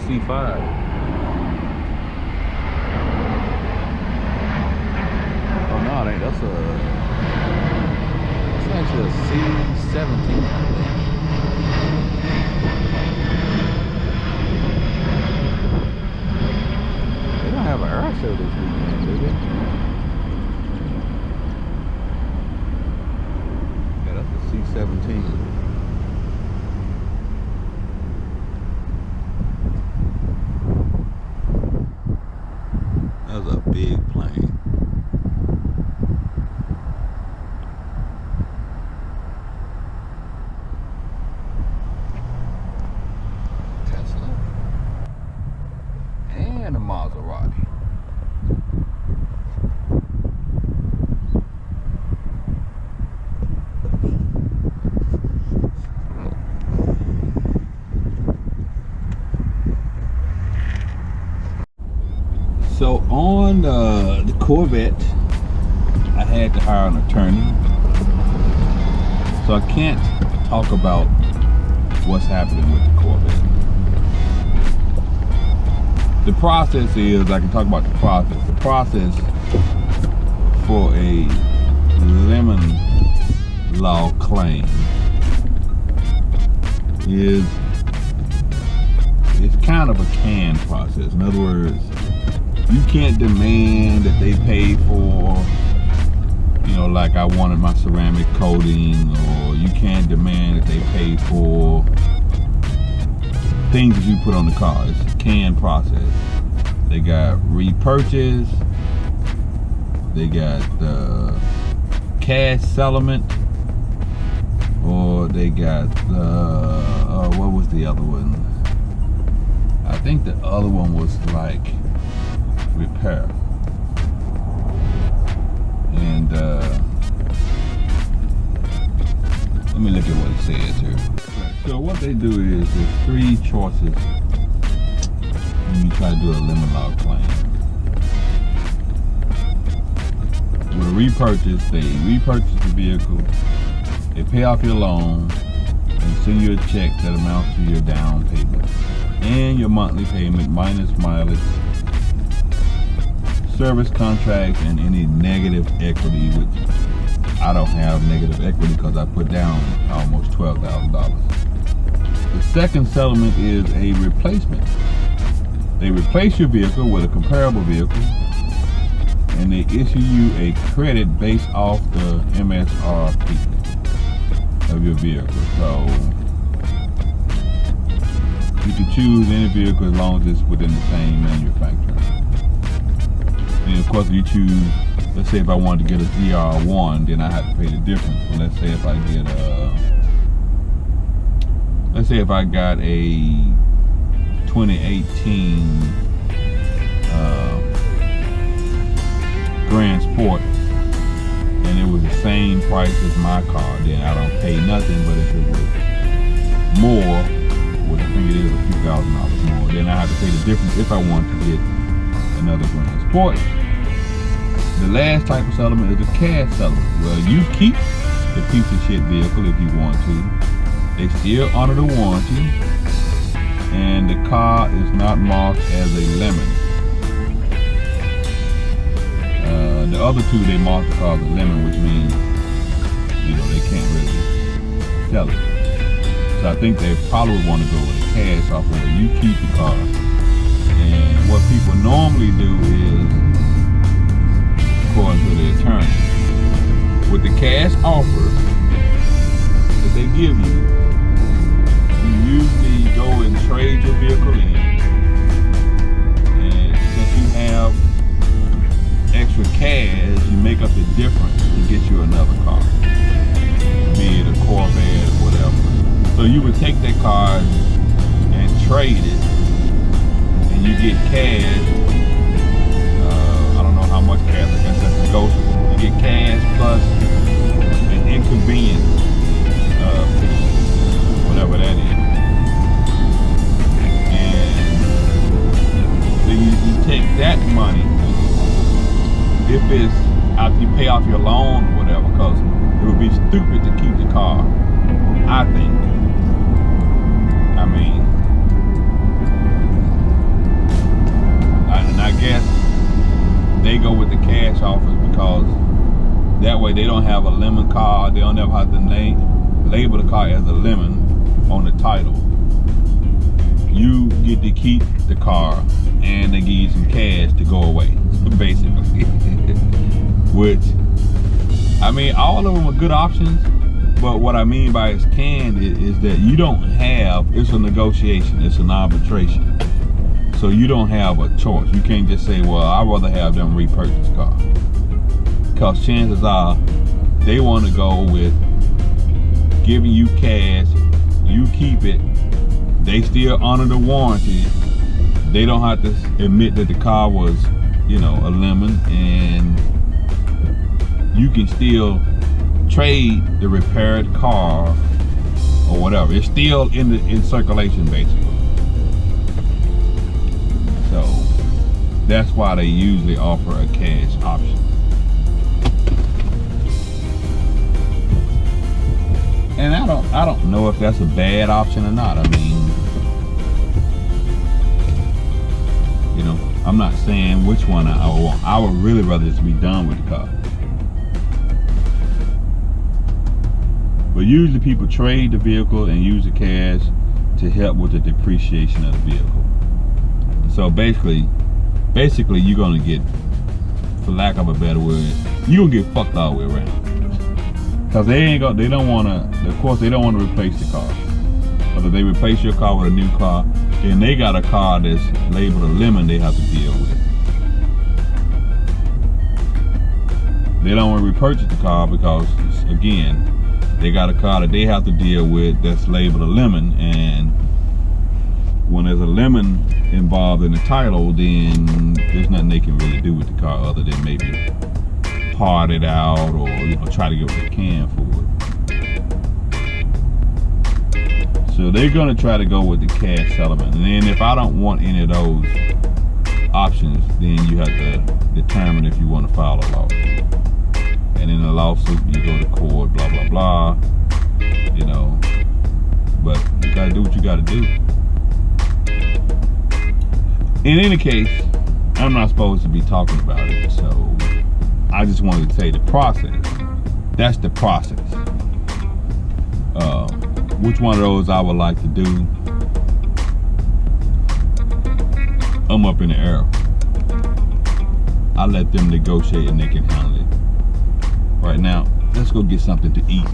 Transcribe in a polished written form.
C5. Oh no, it ain't. That's actually a C17, I think. They don't have an air show this weekend, do they? Yeah, that's a C17. That was a big plane. Tesla and a Maserati. So on the Corvette, I had to hire an attorney. So I can't talk about what's happening with the Corvette. The process is, I can talk about the process. The process for a lemon law claim is, it's kind of a canned process. In other words, you can't demand that they pay for, you know, like I wanted my ceramic coating, or you can't demand that they pay for things that you put on the car. It's a canned process. They got repurchase, they got the cash settlement, or they got the, what was the other one? I think the other one was like repair. And let me look at what it says here. So what they do is there's three choices when you try to do a lemon law claim. With a repurchase, they repurchase the vehicle, they pay off your loan, and send you a check that amounts to your down payment and your monthly payment minus mileage, service contracts, and any negative equity, which I don't have negative equity because I put down almost $12,000. The second settlement is a replacement. They replace your vehicle with a comparable vehicle, and they issue you a credit based off the MSRP of your vehicle. So you can choose any vehicle as long as it's within the same manufacturer. And of course, if you choose, let's say if I wanted to get a ZR1, then I have to pay the difference. But let's say if I get let's say if I got a 2018 Grand Sport, and it was the same price as my car, then I don't pay nothing. But if it was more, which I think it is a few $1,000s more, then I have to pay the difference if I want to get another Grand Sport. The last type of settlement is a cash settlement. Well, you keep the piece of shit vehicle if you want to. They still honor the warranty, and the car is not marked as a lemon. The other two, they mark the car as a lemon, which means, you know, they can't really sell it. So I think they probably want to go with a cash offer where you keep the car. And what people normally do is, according to the attorney, with the cash offer that they give you, you usually go and trade your vehicle in, and since you have extra cash, you make up the difference to get you another car, be it a Corvette or whatever. So you would take that car and trade it, and you get cash. I don't know how much cash. I guess that's negotiable. You get cash plus an inconvenience fee, whatever that is. And then you take that money, if it's after you pay off your loan or whatever, because it would be stupid to keep the car, I think. I mean, label the car as a lemon on the title, you get to keep the car and they give you some cash to go away, basically. Which, I mean, all of them are good options, but what I mean by it's canned is that you don't have, it's a negotiation, it's an arbitration. So you don't have a choice. You can't just say, well, I'd rather have them repurchase the car. Because chances are, they want to go with giving you cash, you keep it, they still honor the warranty, they don't have to admit that the car was, you know, a lemon, and you can still trade the repaired car or whatever. It's still in circulation, basically. So that's why they usually offer a cash option. And I don't know if that's a bad option or not. I mean, you know, I'm not saying which one I would want. I would really rather just be done with the car. But usually people trade the vehicle and use the cash to help with the depreciation of the vehicle. So basically you're gonna get, for lack of a better word, you're gonna get fucked all the way around. Cause they don't wanna replace the car. Whether they replace your car with a new car, then they got a car that's labeled a lemon they have to deal with. They don't want to repurchase the car because, again, they got a car that they have to deal with that's labeled a lemon, and when there's a lemon involved in the title, then there's nothing they can really do with the car other than maybe part it out or, you know, try to get what they can for it. So they're gonna try to go with the cash settlement, and then if I don't want any of those options, then you have to determine if you want to file a lawsuit. And in a lawsuit, you go to court, blah blah blah, you know. But you gotta do what you gotta do. In any case, I'm not supposed to be talking about it, so I just wanted to say the process. That's the process. Which one of those I would like to do, I'm up in the air. I let them negotiate and they can handle it. Right now, let's go get something to eat.